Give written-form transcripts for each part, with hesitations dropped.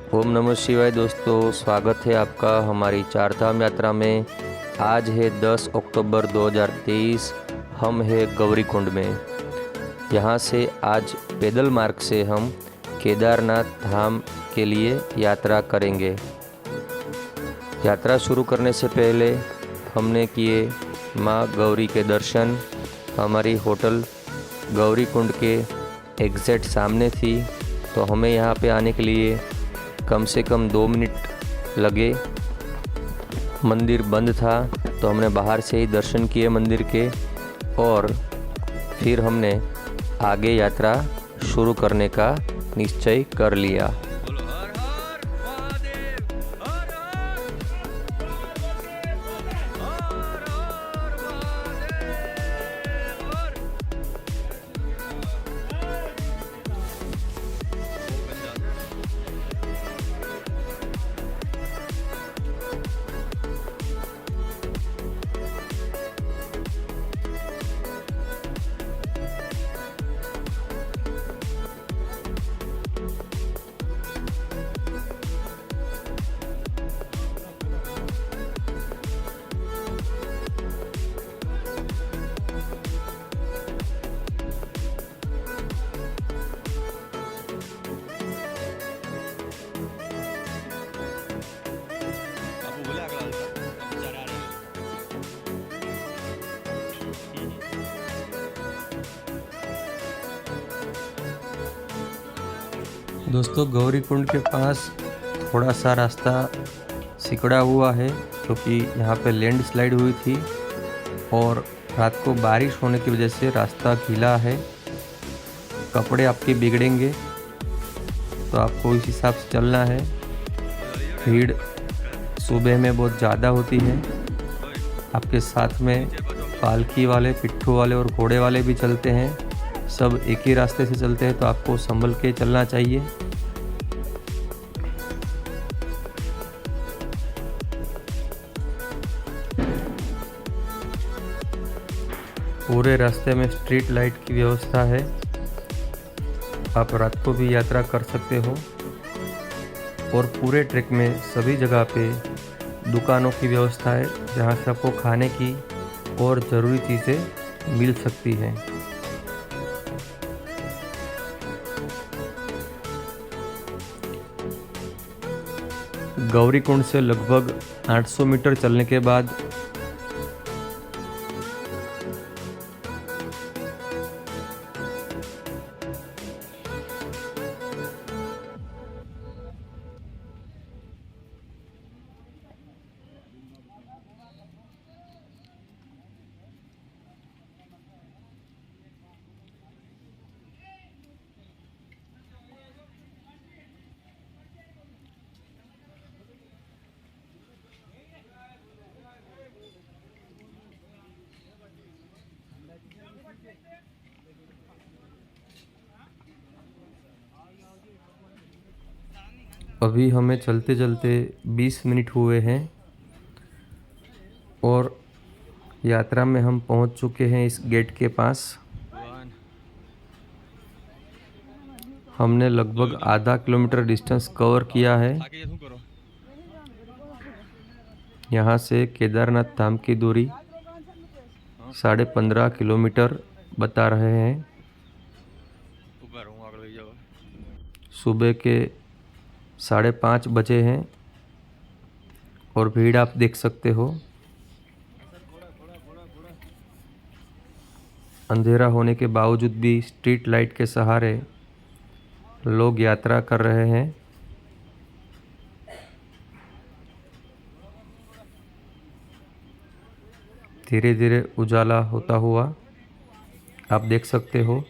ओम नमः शिवाय दोस्तों, स्वागत है आपका हमारी चारधाम यात्रा में। आज है 10 अक्टूबर 2023। हम है गौरीकुंड में। यहाँ से आज पैदल मार्ग से हम केदारनाथ धाम के लिए यात्रा करेंगे। यात्रा शुरू करने से पहले हमने किए माँ गौरी के दर्शन। हमारी होटल गौरीकुंड के एग्जैक्ट सामने थी, तो हमें यहाँ पे आने के लिए कम से कम 2 मिनट लगे। मंदिर बंद था तो हमने बाहर से ही दर्शन किए मंदिर के, और फिर हमने आगे यात्रा शुरू करने का निश्चय कर लिया। दोस्तों, गौरीकुंड के पास थोड़ा सा रास्ता सिकुड़ा हुआ है क्योंकि यहाँ पे लैंडस्लाइड हुई थी और रात को बारिश होने की वजह से रास्ता गीला है। कपड़े आपके बिगड़ेंगे, तो आपको इस हिसाब से चलना है। भीड़ सुबह में बहुत ज़्यादा होती है। आपके साथ में पालकी वाले, पिट्ठू वाले और घोड़े वाले भी चलते हैं। सब एक ही रास्ते से चलते हैं, तो आपको संभल के चलना चाहिए। पूरे रास्ते में स्ट्रीट लाइट की व्यवस्था है। आप रात को भी यात्रा कर सकते हो, और पूरे ट्रैक में सभी जगह पे दुकानों की व्यवस्था है जहाँ से आपको खाने की और ज़रूरी चीज़ें मिल सकती हैं। गौरीकुंड से लगभग 800 मीटर चलने के बाद अभी हमें चलते चलते 20 मिनट हुए हैं और यात्रा में हम पहुंच चुके हैं इस गेट के पास। हमने लगभग आधा किलोमीटर डिस्टेंस कवर किया है। यहाँ से केदारनाथ धाम की दूरी 15.5 किलोमीटर बता रहे हैं। सुबह के 5:30 बजे हैं और भीड़ आप देख सकते हो। अंधेरा होने के बावजूद भी स्ट्रीट लाइट के सहारे लोग यात्रा कर रहे हैं। धीरे धीरे उजाला होता हुआ आप देख सकते हो।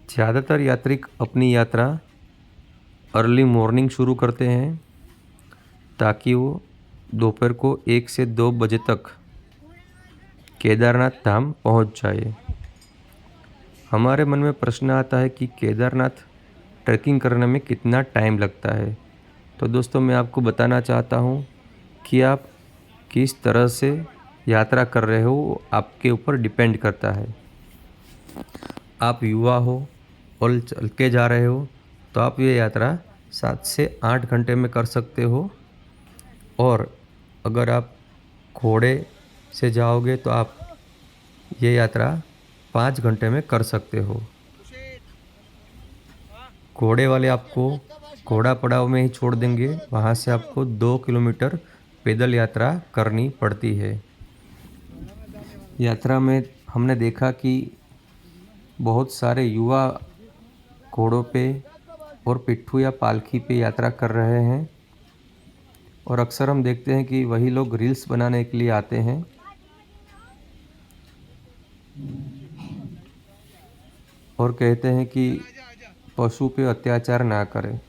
ज़्यादातर यात्रिक अपनी यात्रा अर्ली मॉर्निंग शुरू करते हैं ताकि वो दोपहर को 1 से 2 बजे तक केदारनाथ धाम पहुंच जाए। हमारे मन में प्रश्न आता है कि केदारनाथ ट्रैकिंग करने में कितना टाइम लगता है। तो दोस्तों, मैं आपको बताना चाहता हूं कि आप किस तरह से यात्रा कर रहे हो, आपके ऊपर डिपेंड करता है। आप युवा हो और चल के जा रहे हो तो आप ये यात्रा 7 से 8 घंटे में कर सकते हो। और अगर आप घोड़े से जाओगे तो आप ये यात्रा 5 घंटे में कर सकते हो। घोड़े वाले आपको घोड़ा पड़ाव में ही छोड़ देंगे, वहाँ से आपको 2 किलोमीटर पैदल यात्रा करनी पड़ती है। यात्रा में हमने देखा कि बहुत सारे युवा घोड़ों पे और पिट्ठू या पालकी पे यात्रा कर रहे हैं, और अक्सर हम देखते हैं कि वही लोग रील्स बनाने के लिए आते हैं। और कहते हैं कि पशु पे अत्याचार ना करें।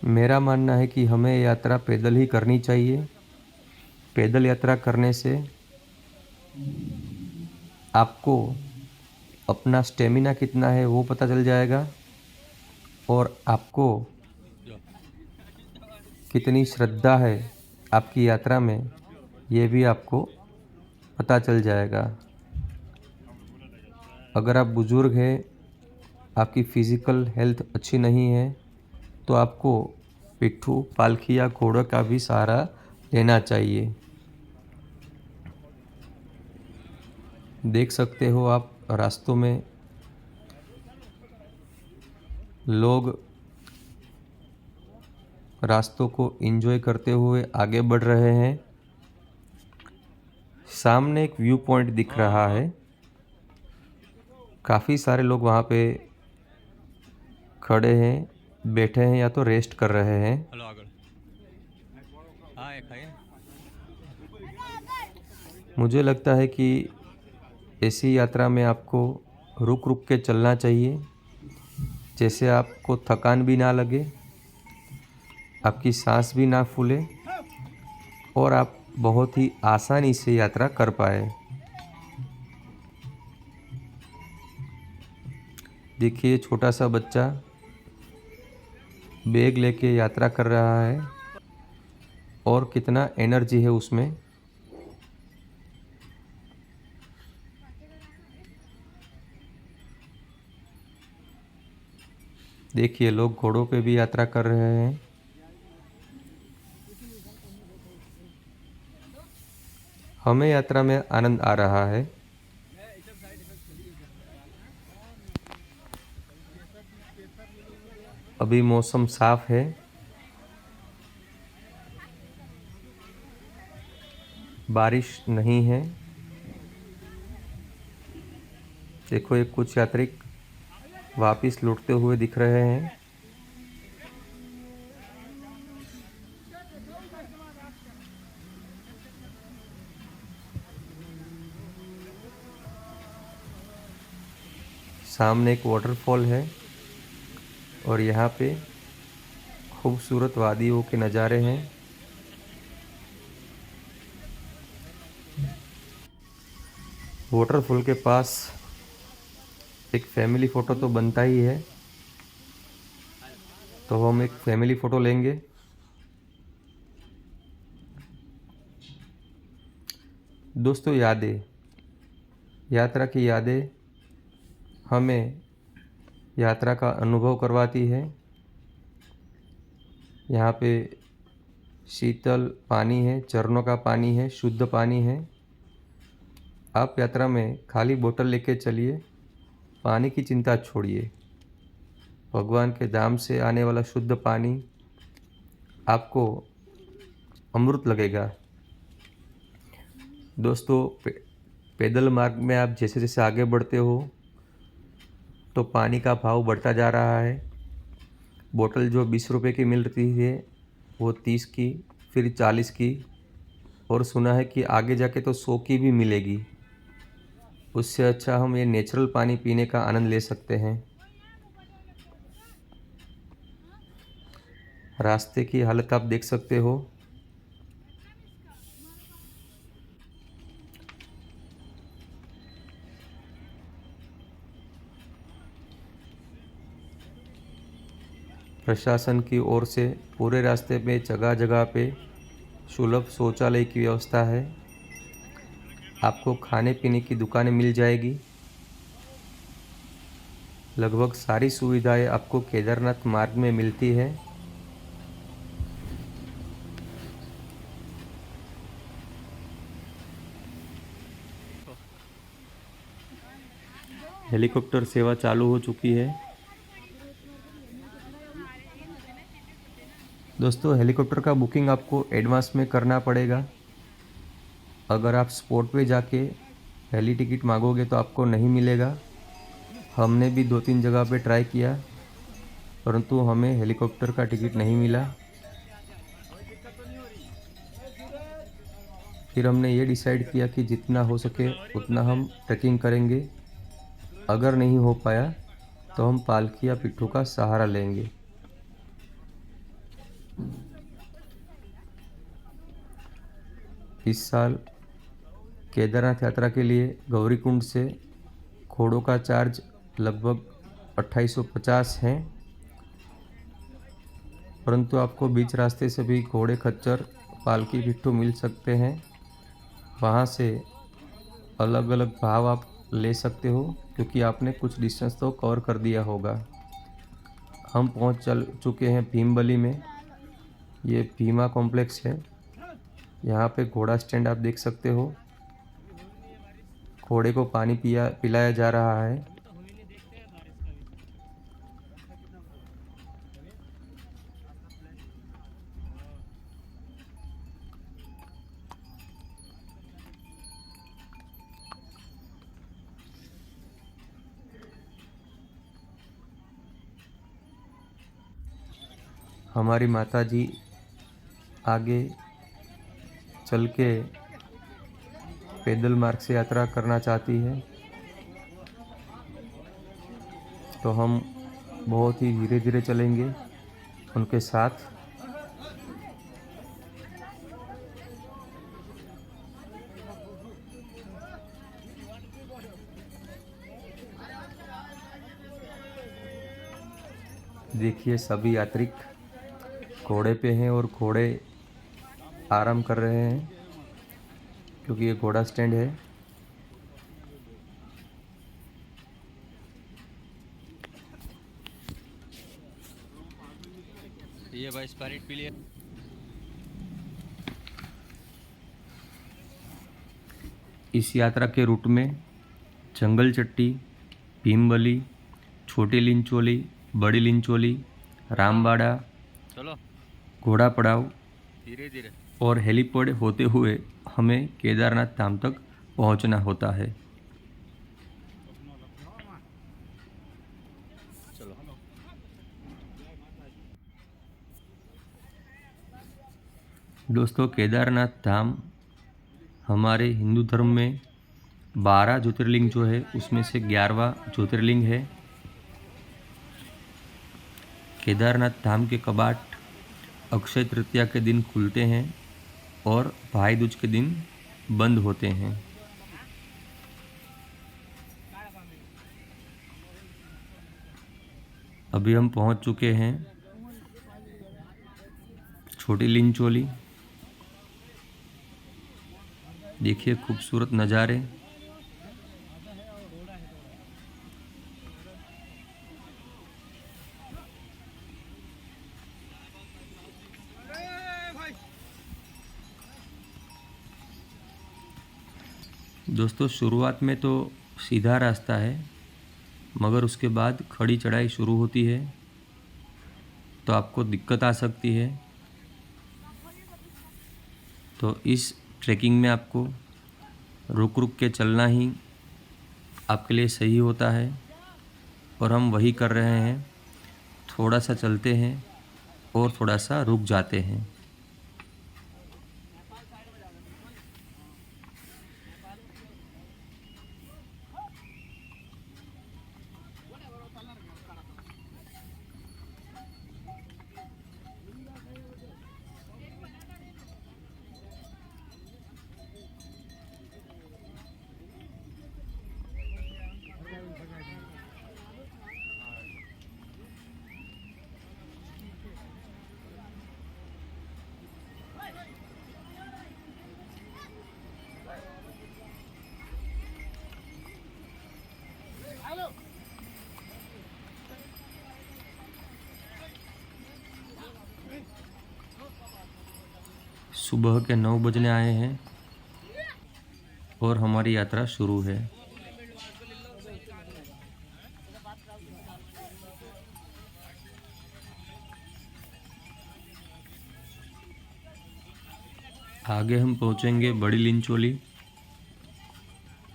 मेरा मानना है कि हमें यात्रा पैदल ही करनी चाहिए। पैदल यात्रा करने से आपको अपना स्टेमिना कितना है वो पता चल जाएगा, और आपको कितनी श्रद्धा है आपकी यात्रा में ये भी आपको पता चल जाएगा। अगर आप बुज़ुर्ग हैं, आपकी फ़िज़िकल हेल्थ अच्छी नहीं है, तो आपको पिट्ठू, पालकी या घोड़े का भी सहारा लेना चाहिए। देख सकते हो आप रास्तों में लोग रास्तों को एंजॉय करते हुए आगे बढ़ रहे हैं। सामने एक व्यू पॉइंट दिख रहा है, काफ़ी सारे लोग वहाँ पे खड़े हैं, बैठे हैं या तो रेस्ट कर रहे हैं। मुझे लगता है कि ऐसी यात्रा में आपको रुक रुक के चलना चाहिए, जैसे आपको थकान भी ना लगे, आपकी सांस भी ना फूले, और आप बहुत ही आसानी से यात्रा कर पाए। देखिए, छोटा सा बच्चा बैग लेके यात्रा कर रहा है, और कितना एनर्जी है उसमें। देखिए, लोग घोड़ों पे भी यात्रा कर रहे हैं। हमें यात्रा में आनंद आ रहा है। अभी मौसम साफ है, बारिश नहीं है। देखो, ये कुछ यात्री वापिस लौटते हुए दिख रहे हैं। सामने एक वाटरफॉल है, और यहाँ पे खूबसूरत वादियों के नज़ारे हैं। वाटरफॉल के पास एक फैमिली फ़ोटो तो बनता ही है, तो हम एक फैमिली फ़ोटो लेंगे। दोस्तों, यात्रा की यादें हमें यात्रा का अनुभव करवाती है। यहाँ पे शीतल पानी है, झरनों का पानी है, शुद्ध पानी है। आप यात्रा में खाली बोतल लेके चलिए, पानी की चिंता छोड़िए। भगवान के धाम से आने वाला शुद्ध पानी आपको अमृत लगेगा। दोस्तों, पैदल मार्ग में आप जैसे जैसे आगे बढ़ते हो तो पानी का भाव बढ़ता जा रहा है। बोतल जो 20 रुपए की मिल रही है वो 30 की, फिर 40 की, और सुना है कि आगे जाके तो 100 की भी मिलेगी। उससे अच्छा हम ये नेचुरल पानी पीने का आनंद ले सकते हैं। रास्ते की हालत आप देख सकते हो। प्रशासन की ओर से पूरे रास्ते में जगह जगह पे सुलभ शौचालय की व्यवस्था है। आपको खाने पीने की दुकानें मिल जाएगी। लगभग सारी सुविधाएं आपको केदारनाथ मार्ग में मिलती है। हेलीकॉप्टर सेवा चालू हो चुकी है। दोस्तों, हेलीकॉप्टर का बुकिंग आपको एडवांस में करना पड़ेगा। अगर आप स्पॉट पे जाके हेली टिकट मांगोगे तो आपको नहीं मिलेगा। हमने भी 2-3 जगह पे ट्राई किया, परंतु हमें हेलीकॉप्टर का टिकट नहीं मिला। फिर हमने ये डिसाइड किया कि जितना हो सके उतना हम ट्रैकिंग करेंगे। अगर नहीं हो पाया तो हम पालकी या पिट्ठू का सहारा लेंगे। इस साल केदारनाथ यात्रा के लिए गौरीकुंड से घोड़ों का चार्ज लगभग 2850 है, परंतु आपको बीच रास्ते से भी घोड़े, खच्चर, पालकी, पिट्ठू मिल सकते हैं। वहाँ से अलग अलग भाव आप ले सकते हो, क्योंकि आपने कुछ डिस्टेंस तो कवर कर दिया होगा। हम पहुँच चुके हैं भीमबली में। ये भीमा कॉम्प्लेक्स है। यहाँ पे घोड़ा स्टैंड आप देख सकते हो। घोड़े को पानी पिलाया जा रहा है। हमारी माता जी आगे चल के पैदल मार्ग से यात्रा करना चाहती है, तो हम बहुत ही धीरे धीरे चलेंगे उनके साथ। देखिए, सभी यात्री घोड़े पे हैं और घोड़े आराम कर रहे हैं, क्योंकि ये घोड़ा स्टैंड है। ये भाई स्पिरिट पी लिया। इस यात्रा के रूट में जंगल चट्टी, भीमबली, छोटी लिंचोली, बड़ी लिंचोली, रामबाड़ा, चलो घोड़ा पड़ाव धीरे धीरे। और हेलीपैड होते हुए हमें केदारनाथ धाम तक पहुंचना होता है। चलो दोस्तों, केदारनाथ धाम हमारे हिंदू धर्म में 12 ज्योतिर्लिंग जो है उसमें से 11वां ज्योतिर्लिंग है। केदारनाथ धाम के कपाट अक्षय तृतीया के दिन खुलते हैं और भाई दूज के दिन बंद होते हैं। अभी हम पहुंच चुके हैं छोटी लिंचोली। देखिए खूबसूरत नज़ारे। दोस्तों, शुरुआत में तो सीधा रास्ता है, मगर उसके बाद खड़ी चढ़ाई शुरू होती है, तो आपको दिक्कत आ सकती है। तो इस ट्रैकिंग में आपको रुक रुक के चलना ही आपके लिए सही होता है, और हम वही कर रहे हैं। थोड़ा सा चलते हैं और थोड़ा सा रुक जाते हैं। सुबह के 9 बजने आए हैं और हमारी यात्रा शुरू है। आगे हम पहुंचेंगे बड़ी लिंचोली,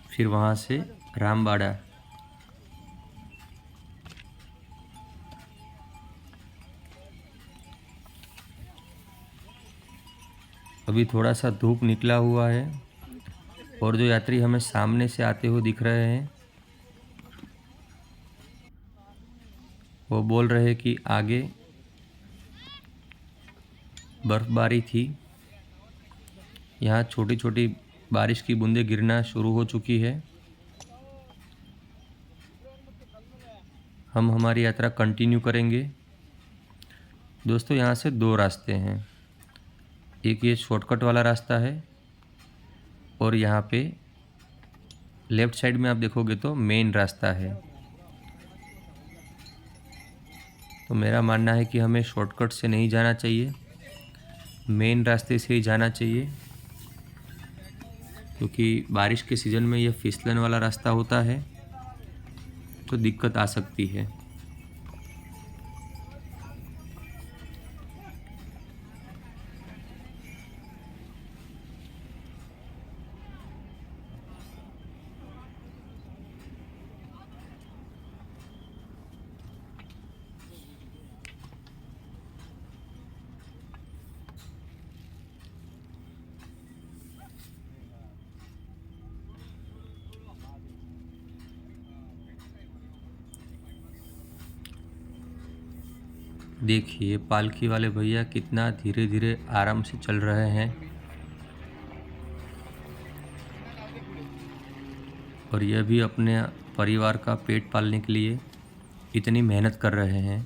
फिर वहां से रामबाड़ा। अभी थोड़ा सा धूप निकला हुआ है और जो यात्री हमें सामने से आते हुए दिख रहे हैं वो बोल रहे हैं कि आगे बर्फबारी थी। यहाँ छोटी छोटी बारिश की बूंदें गिरना शुरू हो चुकी है। हम हमारी यात्रा कंटिन्यू करेंगे। दोस्तों, यहाँ से 2 रास्ते हैं। एक ये शॉर्टकट वाला रास्ता है और यहाँ पे लेफ़्ट साइड में आप देखोगे तो मेन रास्ता है। तो मेरा मानना है कि हमें शॉर्टकट से नहीं जाना चाहिए, मेन रास्ते से ही जाना चाहिए, क्योंकि बारिश के सीज़न में यह फिसलन वाला रास्ता होता है तो दिक्कत आ सकती है। देखिए पालकी वाले भैया कितना धीरे धीरे आराम से चल रहे हैं और यह भी अपने परिवार का पेट पालने के लिए इतनी मेहनत कर रहे हैं।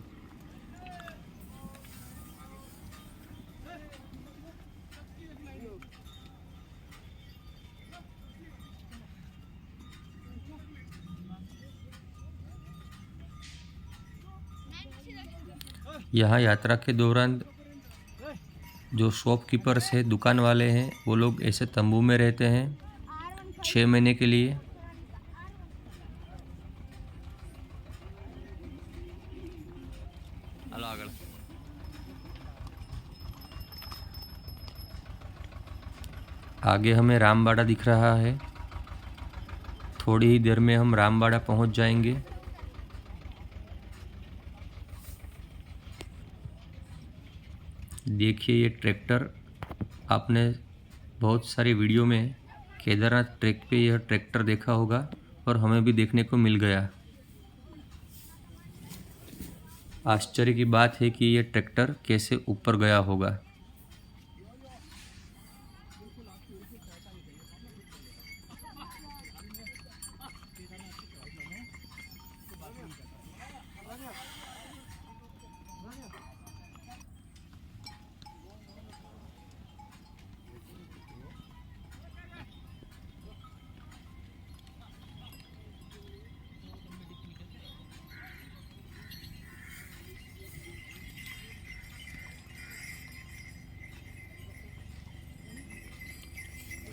यहाँ यात्रा के दौरान जो शॉपकीपर्स है, दुकान वाले हैं, वो लोग ऐसे तंबू में रहते हैं 6 महीने के लिए। आगे हमें रामबाड़ा दिख रहा है। थोड़ी ही देर में हम रामबाड़ा पहुंच जाएंगे। देखिए ये ट्रैक्टर, आपने बहुत सारी वीडियो में केदारनाथ ट्रैक पे यह ट्रैक्टर देखा होगा और हमें भी देखने को मिल गया। आश्चर्य की बात है कि यह ट्रैक्टर कैसे ऊपर गया होगा।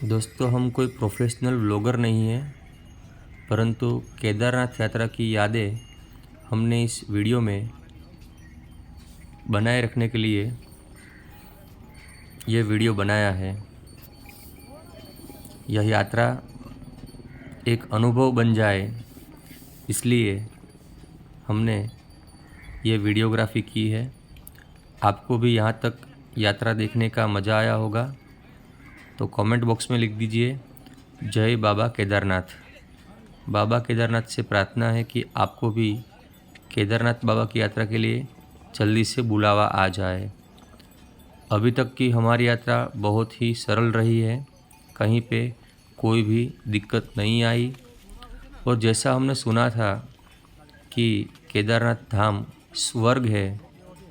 दोस्तों, हम कोई प्रोफेशनल व्लॉगर नहीं है, परंतु केदारनाथ यात्रा की यादें हमने इस वीडियो में बनाए रखने के लिए यह वीडियो बनाया है। यह यात्रा एक अनुभव बन जाए इसलिए हमने ये वीडियोग्राफी की है। आपको भी यहाँ तक यात्रा देखने का मज़ा आया होगा तो कमेंट बॉक्स में लिख दीजिए जय बाबा केदारनाथ। बाबा केदारनाथ से प्रार्थना है कि आपको भी केदारनाथ बाबा की यात्रा के लिए जल्दी से बुलावा आ जाए। अभी तक की हमारी यात्रा बहुत ही सरल रही है, कहीं पे कोई भी दिक्कत नहीं आई। और जैसा हमने सुना था कि केदारनाथ धाम स्वर्ग है,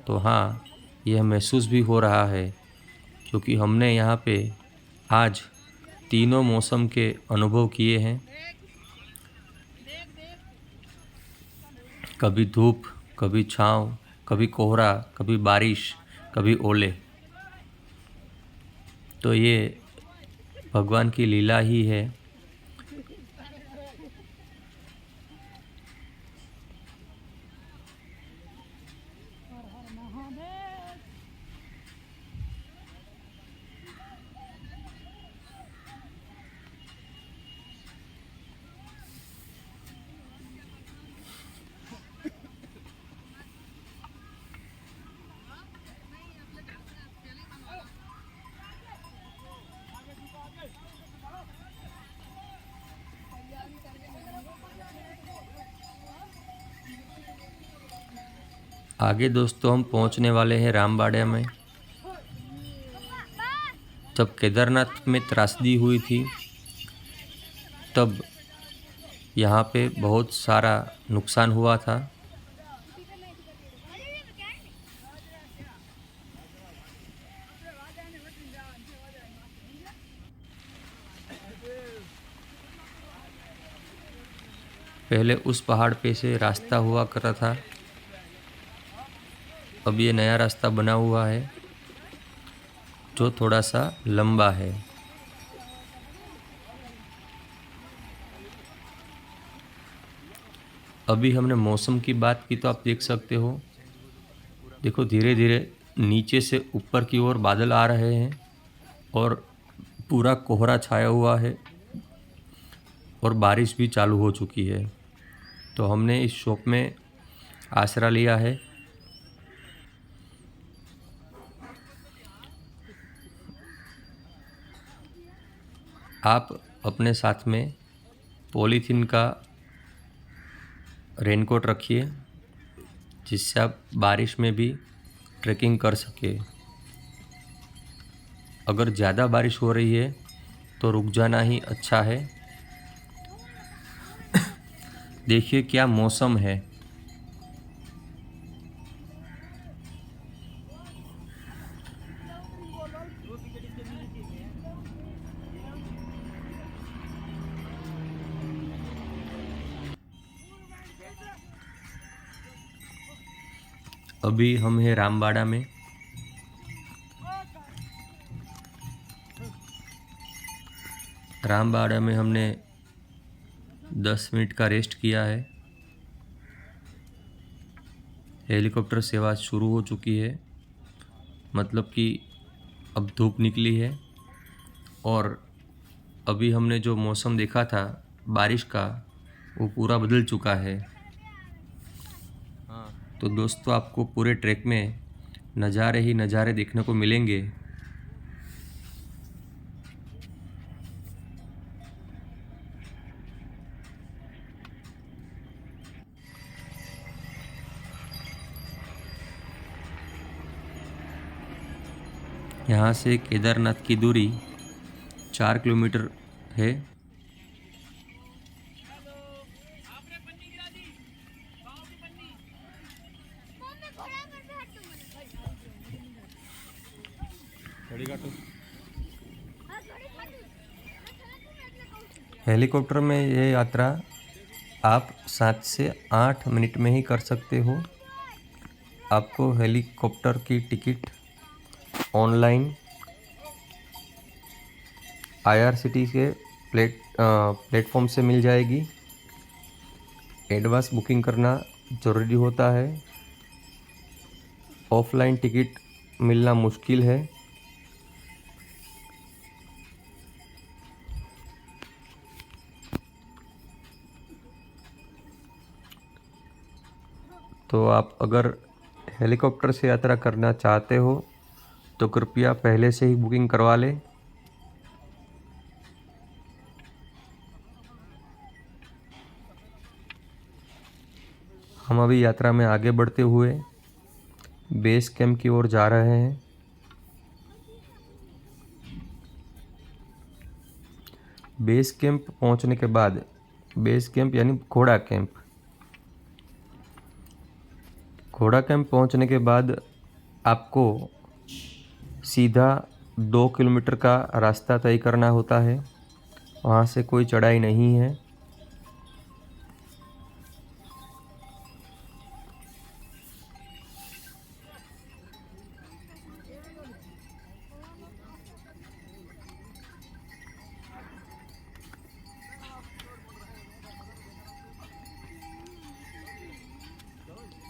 तो हाँ, यह महसूस भी हो रहा है, क्योंकि हमने यहाँ पे आज तीनों मौसम के अनुभव किए हैं। कभी धूप, कभी छाँव, कभी कोहरा, कभी बारिश, कभी ओले। तो ये भगवान की लीला ही है। आगे दोस्तों हम पहुंचने वाले हैं रामबाड़ा में। जब केदारनाथ में त्रासदी हुई थी तब यहाँ पे बहुत सारा नुकसान हुआ था। पहले उस पहाड़ पे से रास्ता हुआ करता था, अब ये नया रास्ता बना हुआ है जो थोड़ा सा लंबा है। अभी हमने मौसम की बात की तो आप देख सकते हो, देखो धीरे धीरे नीचे से ऊपर की ओर बादल आ रहे हैं और पूरा कोहरा छाया हुआ है और बारिश भी चालू हो चुकी है। तो हमने इस शॉप में आसरा लिया है। आप अपने साथ में पॉलीथीन का रेनकोट रखिए जिससे आप बारिश में भी ट्रैकिंग कर सके। अगर ज़्यादा बारिश हो रही है तो रुक जाना ही अच्छा है। देखिए क्या मौसम है। अभी हम हैं रामबाड़ा में। रामबाड़ा में हमने 10 मिनट का रेस्ट किया है। हेलीकॉप्टर सेवा शुरू हो चुकी है, मतलब कि अब धूप निकली है और अभी हमने जो मौसम देखा था बारिश का वो पूरा बदल चुका है। तो दोस्तों आपको पूरे ट्रैक में नज़ारे ही नज़ारे देखने को मिलेंगे। यहाँ से केदारनाथ की दूरी 4 किलोमीटर है। हेलीकॉप्टर में ये यात्रा आप 7 से 8 मिनट में ही कर सकते हो। आपको हेलीकॉप्टर की टिकट ऑनलाइन IRCTC के प्लेटफॉर्म से मिल जाएगी। एडवांस बुकिंग करना ज़रूरी होता है। ऑफलाइन टिकट मिलना मुश्किल है। तो आप अगर हेलीकॉप्टर से यात्रा करना चाहते हो तो कृपया पहले से ही बुकिंग करवा लें। हम अभी यात्रा में आगे बढ़ते हुए बेस कैंप की ओर जा रहे हैं। बेस कैंप पहुंचने के बाद, बेस कैंप यानी घोड़ा कैंप, घोड़ा कैंप पहुंचने के बाद आपको सीधा 2 किलोमीटर का रास्ता तय करना होता है। वहाँ से कोई चढ़ाई नहीं है।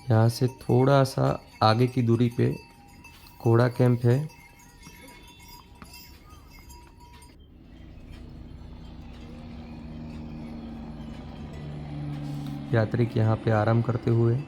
यहाँ से थोड़ा सा आगे की दूरी पे घोड़ा कैंप है। यात्रिक यहाँ पे आराम करते हुए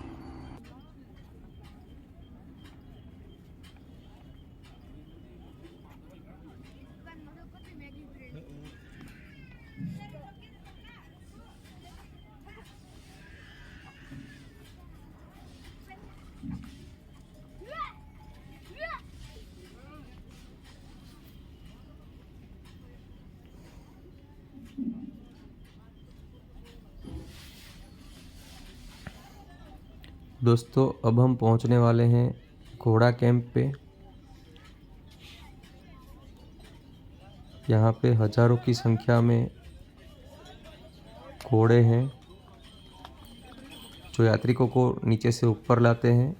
दोस्तों अब हम पहुंचने वाले हैं घोड़ा कैंप पे। यहाँ पे हजारों की संख्या में घोड़े हैं जो यात्रिकों को नीचे से ऊपर लाते हैं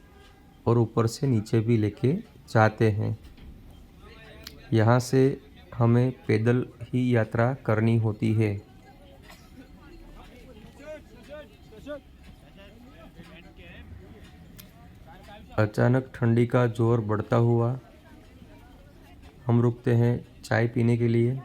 और ऊपर से नीचे भी लेके जाते हैं। यहाँ से हमें पैदल ही यात्रा करनी होती है। अचानक ठंडी का जोर बढ़ता हुआ हम रुकते हैं चाय पीने के लिए।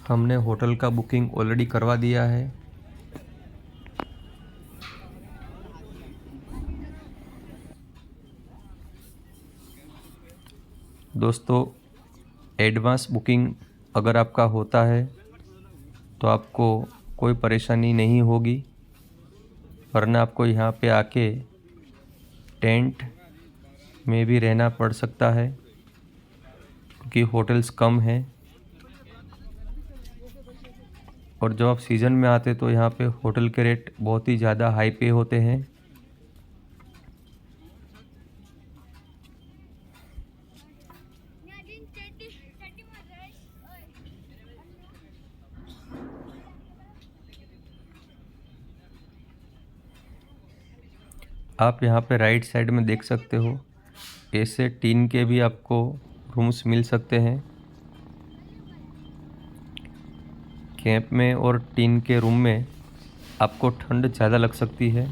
हमने होटल का बुकिंग ऑलरेडी करवा दिया है। दोस्तों एडवांस बुकिंग अगर आपका होता है तो आपको कोई परेशानी नहीं होगी, वरना आपको यहाँ पे आके टेंट में भी रहना पड़ सकता है क्योंकि होटल्स कम हैं। और जब आप सीज़न में आते तो यहाँ पे होटल के रेट बहुत ही ज़्यादा हाई पे होते हैं। आप यहाँ पे राइट साइड में देख सकते हो, ऐसे टीन के भी आपको रूम्स मिल सकते हैं। कैंप में और टीन के रूम में आपको ठंड ज़्यादा लग सकती है,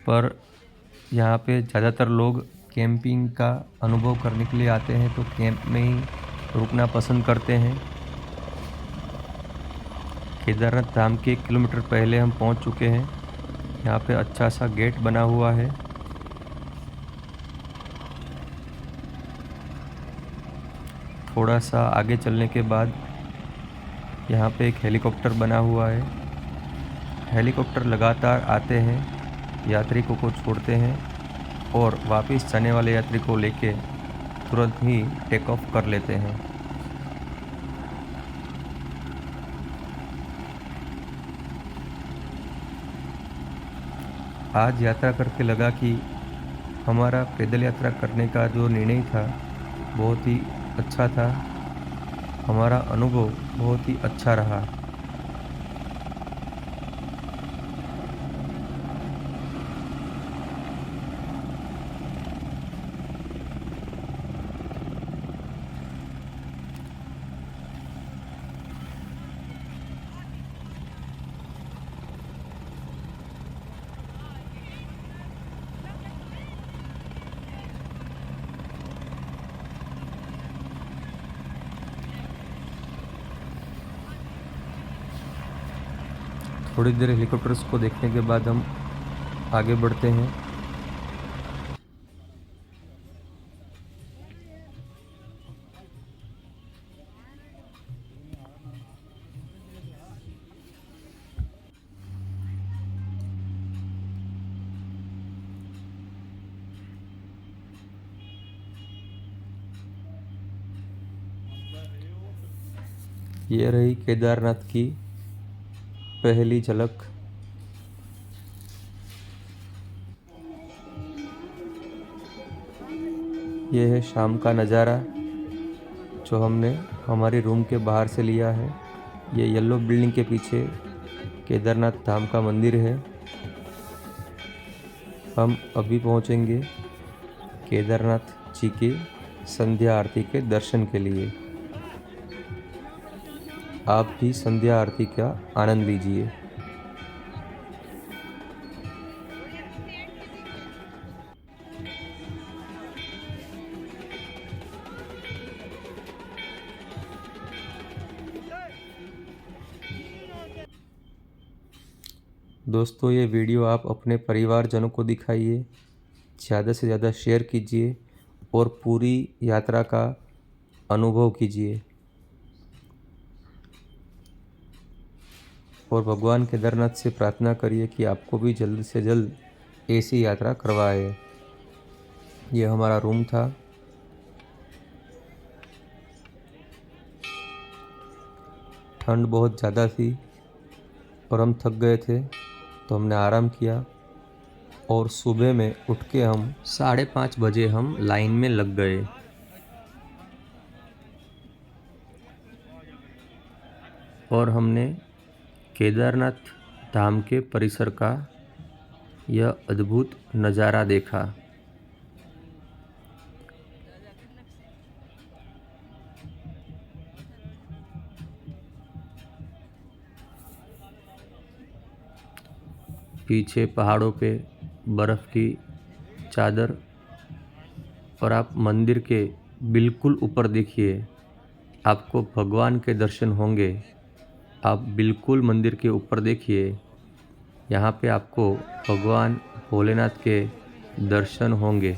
पर यहाँ पे ज़्यादातर लोग कैंपिंग का अनुभव करने के लिए आते हैं तो कैंप में ही रुकना पसंद करते हैं। केदारनाथ धाम के 1 किलोमीटर पहले हम पहुँच चुके हैं। यहाँ पे अच्छा सा गेट बना हुआ है। थोड़ा सा आगे चलने के बाद यहाँ पे एक हेलीकॉप्टर बना हुआ है। हेलीकॉप्टर लगातार आते हैं, यात्रिकों को छोड़ते हैं और वापस जाने वाले यात्री को लेके तुरंत ही टेक ऑफ कर लेते हैं। आज यात्रा करके लगा कि हमारा पैदल यात्रा करने का जो निर्णय था बहुत ही अच्छा था। हमारा अनुभव बहुत ही अच्छा रहा। थोड़ी देर हेलीकॉप्टर्स को देखने के बाद हम आगे बढ़ते हैं। ये रही केदारनाथ की पहली झलक। ये है शाम का नज़ारा जो हमने हमारे रूम के बाहर से लिया है। ये येलो बिल्डिंग के पीछे केदारनाथ धाम का मंदिर है। हम अभी पहुंचेंगे केदारनाथ जी के संध्या आरती के दर्शन के लिए। आप भी संध्या आरती का आनंद लीजिए। दोस्तों, ये वीडियो आप अपने परिवारजनों को दिखाइए, ज़्यादा से ज़्यादा शेयर कीजिए और पूरी यात्रा का अनुभव कीजिए। और भगवान केदारनाथ से प्रार्थना करिए कि आपको भी जल्द से जल्द ऐसी यात्रा करवाए। ये हमारा रूम था। ठंड बहुत ज़्यादा थी और हम थक गए थे, तो हमने आराम किया और सुबह में उठ के हम 5:30 बजे हम लाइन में लग गए। और हमने केदारनाथ धाम के परिसर का यह अद्भुत नज़ारा देखा। पीछे पहाड़ों पे बर्फ़ की चादर और आप मंदिर के बिल्कुल ऊपर देखिए, आपको भगवान के दर्शन होंगे। आप बिल्कुल मंदिर के ऊपर देखिए, यहाँ पे आपको भगवान भोलेनाथ के दर्शन होंगे।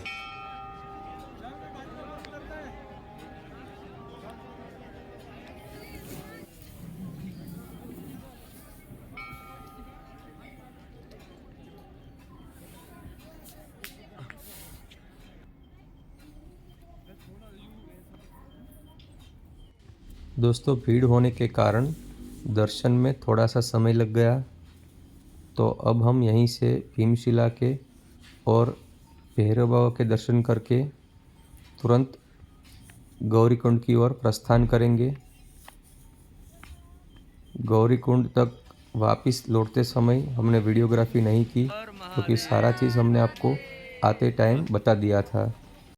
दोस्तों, भीड़ होने के कारण दर्शन में थोड़ा सा समय लग गया, तो अब हम यहीं से भीमशिला के और भैरव बाबा के दर्शन करके तुरंत गौरीकुंड की ओर प्रस्थान करेंगे। गौरीकुंड तक वापस लौटते समय हमने वीडियोग्राफी नहीं की, क्योंकि सारा चीज़ हमने आपको आते टाइम बता दिया था।